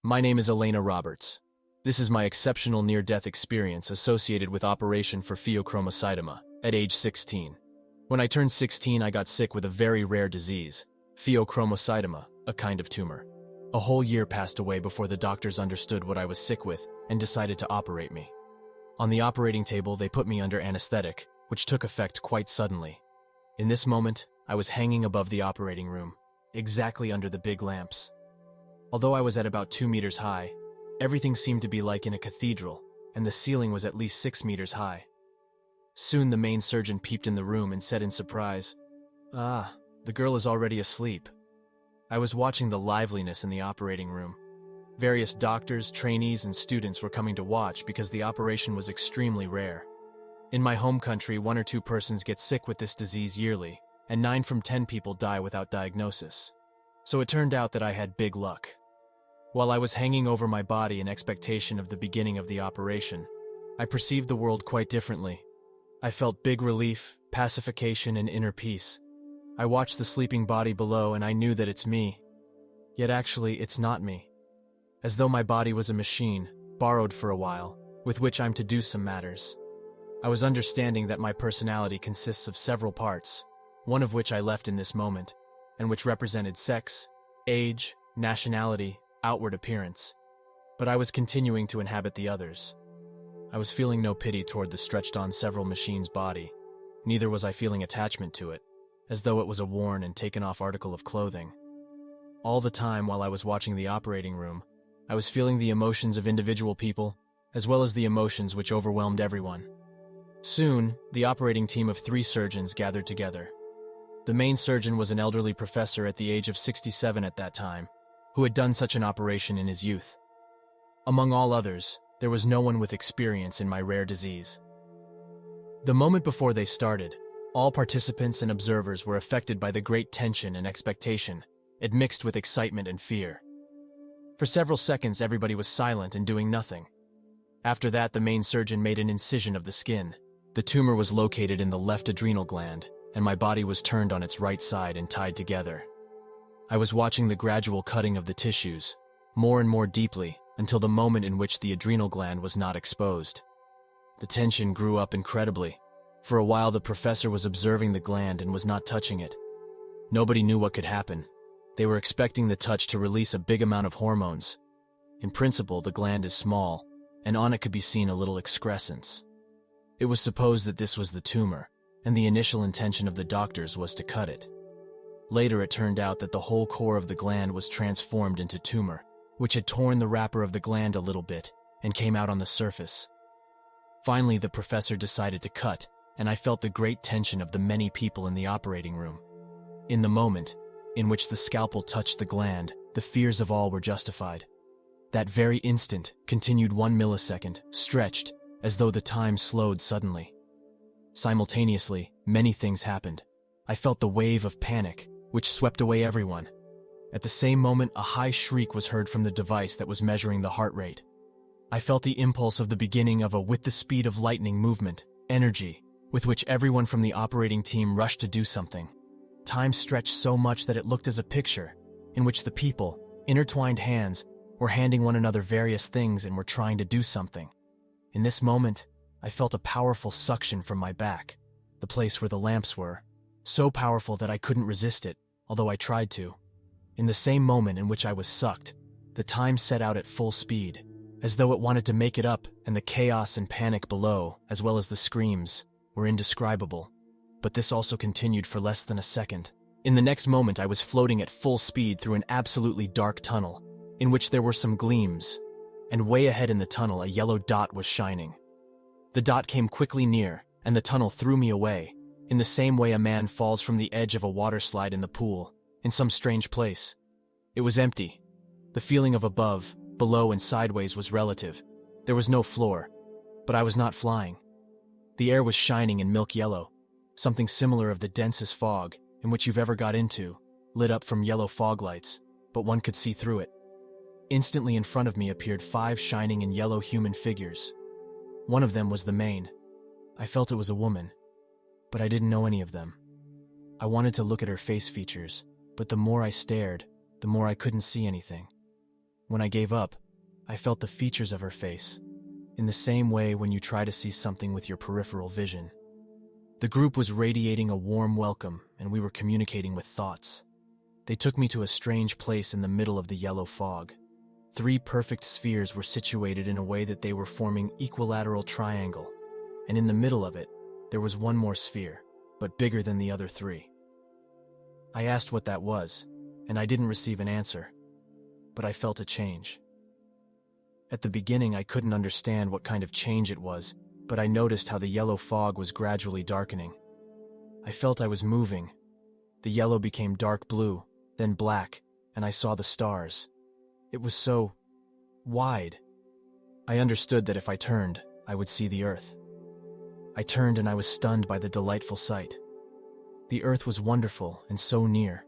My name is Elena Roberts. This is my exceptional near-death experience associated with operation for pheochromocytoma at age 16. When I turned 16, I got sick with a very rare disease, pheochromocytoma, a kind of tumor. A whole year passed away before the doctors understood what I was sick with and decided to operate me. On the operating table, they put me under anesthetic, which took effect quite suddenly. In this moment, I was hanging above the operating room, exactly under the big lamps. Although I was at about 2 meters high, everything seemed to be like in a cathedral, and the ceiling was at least 6 meters high. Soon the main surgeon peeped in the room and said in surprise, "Ah, the girl is already asleep." I was watching the liveliness in the operating room. Various doctors, trainees, and students were coming to watch because the operation was extremely rare. In my home country, 1 or 2 persons get sick with this disease yearly, and 9 from 10 people die without diagnosis. So it turned out that I had big luck. While I was hanging over my body in expectation of the beginning of the operation, I perceived the world quite differently. I felt big relief, pacification, and inner peace. I watched the sleeping body below and I knew that it's me. Yet actually, it's not me. As though my body was a machine, borrowed for a while, with which I'm to do some matters. I was understanding that my personality consists of several parts, one of which I left in this moment, and which represented sex, age, nationality, outward appearance. But I was continuing to inhabit the others. I was feeling no pity toward the stretched-on several machines' body, neither was I feeling attachment to it, as though it was a worn and taken-off article of clothing. All the time while I was watching the operating room, I was feeling the emotions of individual people, as well as the emotions which overwhelmed everyone. Soon, the operating team of 3 surgeons gathered together. The main surgeon was an elderly professor at the age of 67 at that time, who had done such an operation in his youth. Among all others, there was no one with experience in my rare disease. The moment before they started, all participants and observers were affected by the great tension and expectation, admixed with excitement and fear. For several seconds, everybody was silent and doing nothing. After that, the main surgeon made an incision of the skin. The tumor was located in the left adrenal gland, and my body was turned on its right side and tied together. I was watching the gradual cutting of the tissues, more and more deeply, until the moment in which the adrenal gland was not exposed. The tension grew up incredibly. For a while, the professor was observing the gland and was not touching it. Nobody knew what could happen. They were expecting the touch to release a big amount of hormones. In principle, the gland is small, and on it could be seen a little excrescence. It was supposed that this was the tumor, and the initial intention of the doctors was to cut it. Later it turned out that the whole core of the gland was transformed into tumor, which had torn the wrapper of the gland a little bit and came out on the surface. Finally, the professor decided to cut, and I felt the great tension of the many people in the operating room. In the moment in which the scalpel touched the gland, the fears of all were justified. That very instant continued 1 millisecond, stretched, as though the time slowed suddenly. Simultaneously, many things happened. I felt the wave of panic, which swept away everyone. At the same moment, a high shriek was heard from the device that was measuring the heart rate. I felt the impulse of the beginning of a with the speed of lightning movement, energy, with which everyone from the operating team rushed to do something. Time stretched so much that it looked as a picture, in which the people, intertwined hands, were handing one another various things and were trying to do something. In this moment, I felt a powerful suction from my back, the place where the lamps were, so powerful that I couldn't resist it, although I tried to. In the same moment in which I was sucked, the time set out at full speed, as though it wanted to make it up, and the chaos and panic below, as well as the screams, were indescribable. But this also continued for less than a second. In the next moment, I was floating at full speed through an absolutely dark tunnel, in which there were some gleams, and way ahead in the tunnel a yellow dot was shining. The dot came quickly near, and the tunnel threw me away, in the same way a man falls from the edge of a water slide in the pool, in some strange place. It was empty. The feeling of above, below, and sideways was relative. There was no floor, but I was not flying. The air was shining in milk yellow, something similar of the densest fog in which you've ever got into, lit up from yellow fog lights, but one could see through it. Instantly in front of me appeared 5 shining and yellow human figures. One of them was the main. I felt it was a woman, but I didn't know any of them. I wanted to look at her face features, but the more I stared, the more I couldn't see anything. When I gave up, I felt the features of her face, in the same way when you try to see something with your peripheral vision. The group was radiating a warm welcome, and we were communicating with thoughts. They took me to a strange place in the middle of the yellow fog. 3 perfect spheres were situated in a way that they were forming equilateral triangle, and in the middle of it, there was one more sphere, but bigger than the other 3. I asked what that was, and I didn't receive an answer, but I felt a change. At the beginning, I couldn't understand what kind of change it was, but I noticed how the yellow fog was gradually darkening. I felt I was moving. The yellow became dark blue, then black, and I saw the stars. It was so wide. I understood that if I turned, I would see the Earth. I turned and I was stunned by the delightful sight. The Earth was wonderful and so near.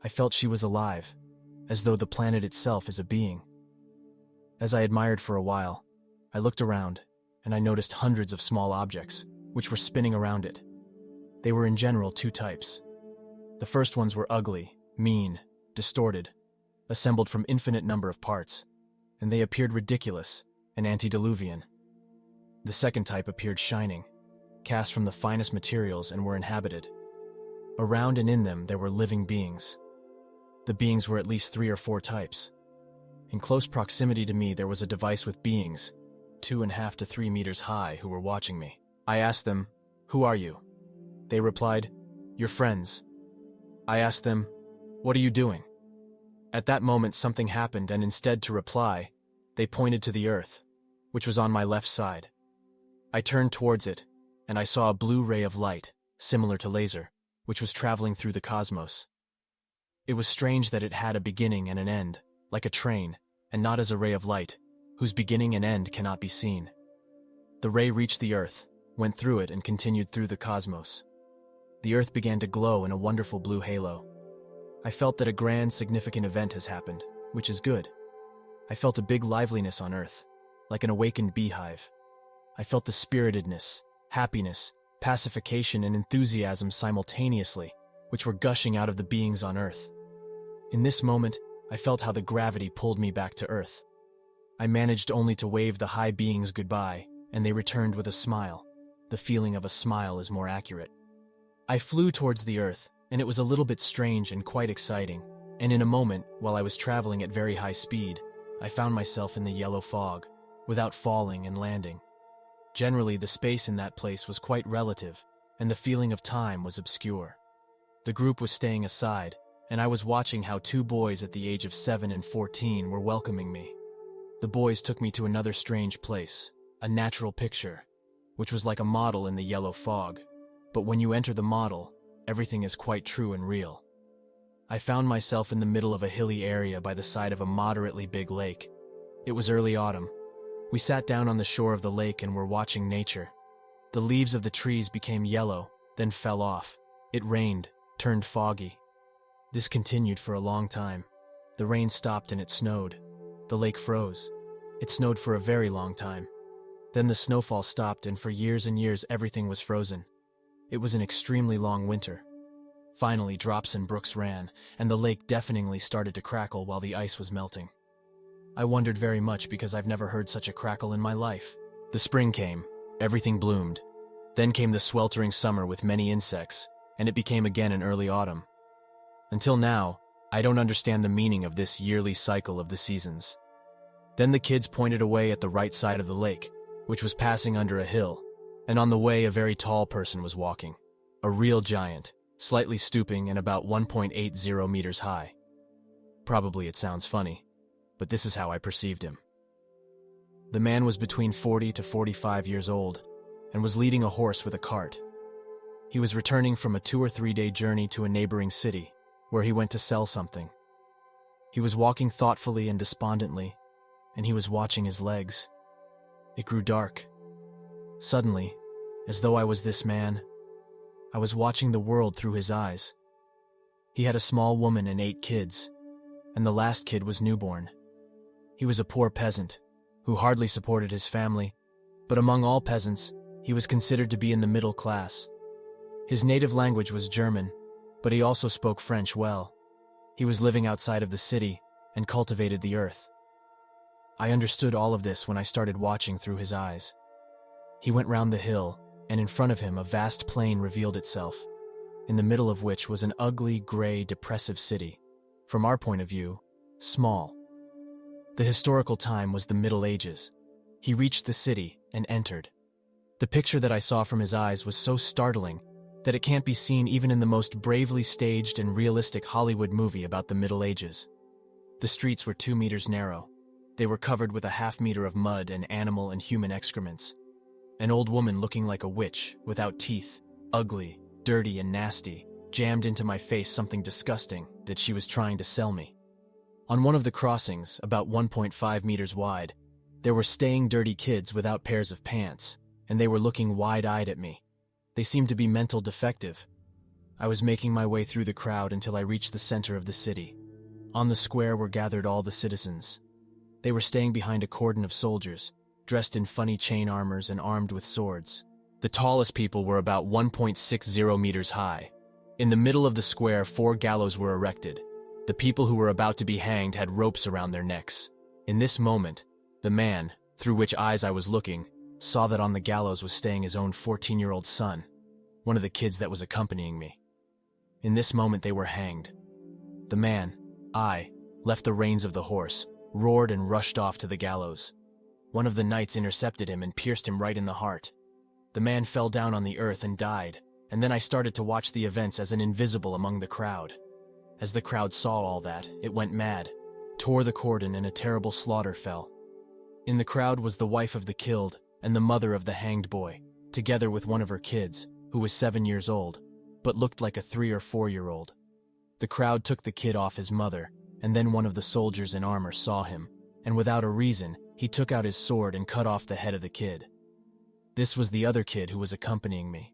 I felt she was alive, as though the planet itself is a being. As I admired for a while, I looked around, and I noticed hundreds of small objects, which were spinning around it. They were in general 2 types. The first ones were ugly, mean, distorted, assembled from infinite number of parts, and they appeared ridiculous and antediluvian. The second type appeared shining, cast from the finest materials and were inhabited. Around and in them there were living beings. The beings were at least 3 or 4 types. In close proximity to me there was a device with beings, 2.5 to 3 meters high, who were watching me. I asked them, "Who are you?" They replied, "Your friends." I asked them, "What are you doing?" At that moment something happened, and instead to reply, they pointed to the Earth, which was on my left side. I turned towards it, and I saw a blue ray of light, similar to laser, which was traveling through the cosmos. It was strange that it had a beginning and an end, like a train, and not as a ray of light, whose beginning and end cannot be seen. The ray reached the Earth, went through it, and continued through the cosmos. The Earth began to glow in a wonderful blue halo. I felt that a grand, significant event has happened, which is good. I felt a big liveliness on Earth, like an awakened beehive. I felt the spiritedness, happiness, pacification, and enthusiasm simultaneously, which were gushing out of the beings on Earth. In this moment, I felt how the gravity pulled me back to Earth. I managed only to wave the high beings goodbye, and they returned with a smile. The feeling of a smile is more accurate. I flew towards the Earth, and it was a little bit strange and quite exciting, and in a moment, while I was traveling at very high speed, I found myself in the yellow fog, without falling and landing. Generally, the space in that place was quite relative, and the feeling of time was obscure. The group was staying aside, and I was watching how 2 boys at the age of 7 and 14 were welcoming me. The boys took me to another strange place, a natural picture, which was like a model in the yellow fog. But when you enter the model, everything is quite true and real. I found myself in the middle of a hilly area by the side of a moderately big lake. It was early autumn. We sat down on the shore of the lake and were watching nature. The leaves of the trees became yellow, then fell off. It rained, turned foggy. This continued for a long time. The rain stopped and it snowed. The lake froze. It snowed for a very long time. Then the snowfall stopped, and for years and years everything was frozen. It was an extremely long winter. Finally, drops and brooks ran, and the lake deafeningly started to crackle while the ice was melting. I wondered very much because I've never heard such a crackle in my life. The spring came, everything bloomed. Then came the sweltering summer with many insects, and it became again an early autumn. Until now, I don't understand the meaning of this yearly cycle of the seasons. Then the kids pointed away at the right side of the lake, which was passing under a hill, and on the way a very tall person was walking. A real giant, slightly stooping and about 1.80 meters high. Probably it sounds funny, but this is how I perceived him. The man was between 40 to 45 years old, and was leading a horse with a cart. He was returning from a 2 or 3 day journey to a neighboring city, where he went to sell something. He was walking thoughtfully and despondently, and he was watching his legs. It grew dark. Suddenly, as though I was this man, I was watching the world through his eyes. He had a small woman and 8 kids, and the last kid was newborn. He was a poor peasant, who hardly supported his family, but among all peasants, he was considered to be in the middle class. His native language was German, but he also spoke French well. He was living outside of the city, and cultivated the earth. I understood all of this when I started watching through his eyes. He went round the hill, and in front of him a vast plain revealed itself, in the middle of which was an ugly, gray, depressive city. From our point of view, small. The historical time was the Middle Ages. He reached the city and entered. The picture that I saw from his eyes was so startling that it can't be seen even in the most bravely staged and realistic Hollywood movie about the Middle Ages. The streets were 2 meters narrow. They were covered with a half-meter of mud and animal and human excrements. An old woman looking like a witch, without teeth, ugly, dirty and nasty, jammed into my face something disgusting that she was trying to sell me. On one of the crossings, about 1.5 meters wide, there were staying dirty kids without pairs of pants, and they were looking wide-eyed at me. They seemed to be mental defective. I was making my way through the crowd until I reached the center of the city. On the square were gathered all the citizens. They were staying behind a cordon of soldiers, dressed in funny chain armors and armed with swords. The tallest people were about 1.60 meters high. In the middle of the square, 4 gallows were erected. The people who were about to be hanged had ropes around their necks. In this moment, the man, through which eyes I was looking, saw that on the gallows was staying his own 14-year-old son, one of the kids that was accompanying me. In this moment they were hanged. The man, I, left the reins of the horse, roared and rushed off to the gallows. One of the knights intercepted him and pierced him right in the heart. The man fell down on the earth and died, and then I started to watch the events as an invisible among the crowd. As the crowd saw all that, it went mad, tore the cordon, and a terrible slaughter fell. In the crowd was the wife of the killed and the mother of the hanged boy, together with one of her kids, who was 7 years old, but looked like a 3 or 4-year-old. The crowd took the kid off his mother, and then one of the soldiers in armor saw him, and without a reason, he took out his sword and cut off the head of the kid. This was the other kid who was accompanying me.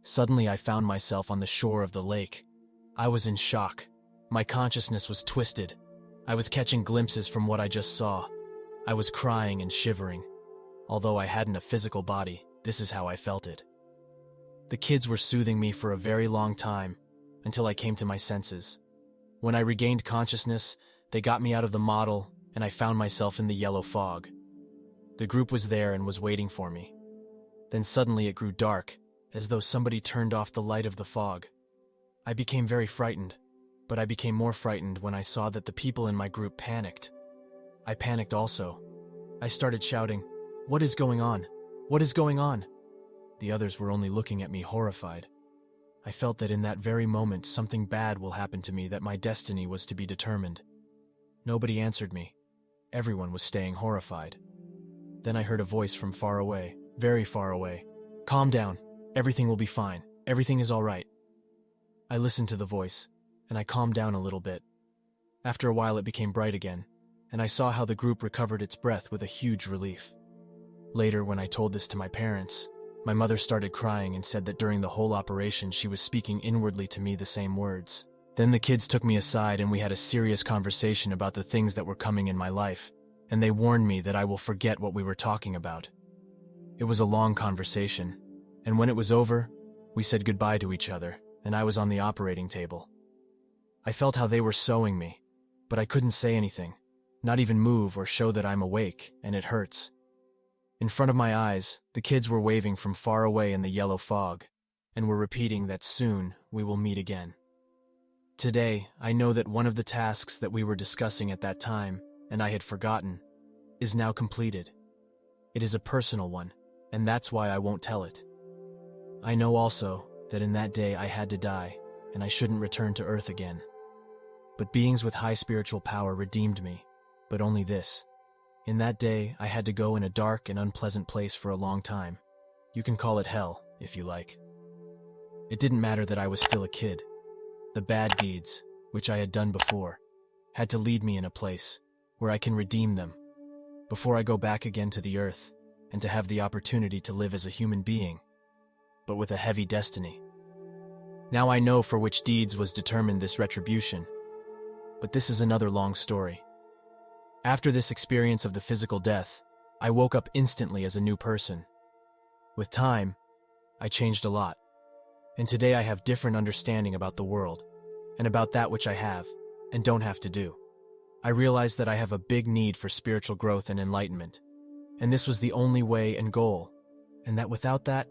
Suddenly I found myself on the shore of the lake. I was in shock. My consciousness was twisted. I was catching glimpses from what I just saw. I was crying and shivering. Although I hadn't a physical body, this is how I felt it. The kids were soothing me for a very long time, until I came to my senses. When I regained consciousness, they got me out of the model, and I found myself in the yellow fog. The group was there and was waiting for me. Then suddenly it grew dark, as though somebody turned off the light of the fog. I became very frightened, but I became more frightened when I saw that the people in my group panicked. I panicked also. I started shouting, "What is going on? What is going on?" The others were only looking at me horrified. I felt that in that very moment something bad will happen to me, that my destiny was to be determined. Nobody answered me. Everyone was staying horrified. Then I heard a voice from far away, very far away. "Calm down. Everything will be fine. Everything is all right." I listened to the voice, and I calmed down a little bit. After a while it became bright again, and I saw how the group recovered its breath with a huge relief. Later, when I told this to my parents, my mother started crying and said that during the whole operation she was speaking inwardly to me the same words. Then the kids took me aside and we had a serious conversation about the things that were coming in my life, and they warned me that I will forget what we were talking about. It was a long conversation, and when it was over, we said goodbye to each other, and I was on the operating table. I felt how they were sewing me, but I couldn't say anything, not even move or show that I'm awake, and it hurts. In front of my eyes, the kids were waving from far away in the yellow fog, and were repeating that soon we will meet again. Today, I know that one of the tasks that we were discussing at that time, and I had forgotten, is now completed. It is a personal one, and that's why I won't tell it. I know also that in that day I had to die, and I shouldn't return to Earth again. But beings with high spiritual power redeemed me, but only this. In that day, I had to go in a dark and unpleasant place for a long time. You can call it hell, if you like. It didn't matter that I was still a kid. The bad deeds, which I had done before, had to lead me in a place where I can redeem them, before I go back again to the earth, and to have the opportunity to live as a human being, but with a heavy destiny. Now I know for which deeds was determined this retribution, but this is another long story. After this experience of the physical death, I woke up instantly as a new person. With time, I changed a lot, and today I have different understanding about the world, and about that which I have and don't have to do. I realized that I have a big need for spiritual growth and enlightenment, and this was the only way and goal, and that without that,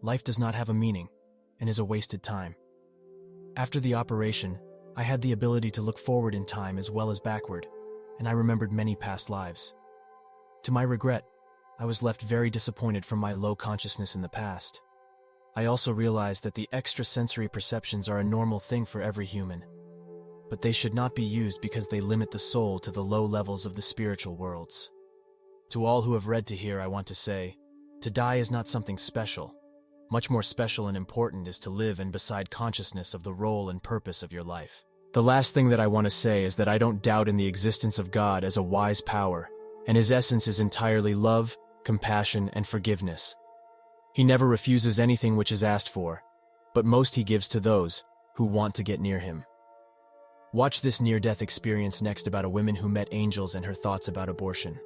life does not have a meaning and is a wasted time. After the operation, I had the ability to look forward in time as well as backward, and I remembered many past lives. To my regret, I was left very disappointed from my low consciousness in the past. I also realized that the extrasensory perceptions are a normal thing for every human, but they should not be used because they limit the soul to the low levels of the spiritual worlds. To all who have read to here, I want to say, to die is not something special. Much more special and important is to live in beside consciousness of the role and purpose of your life. The last thing that I want to say is that I don't doubt in the existence of God as a wise power, and his essence is entirely love, compassion, and forgiveness. He never refuses anything which is asked for, but most he gives to those who want to get near him. Watch this near-death experience next about a woman who met angels and her thoughts about abortion.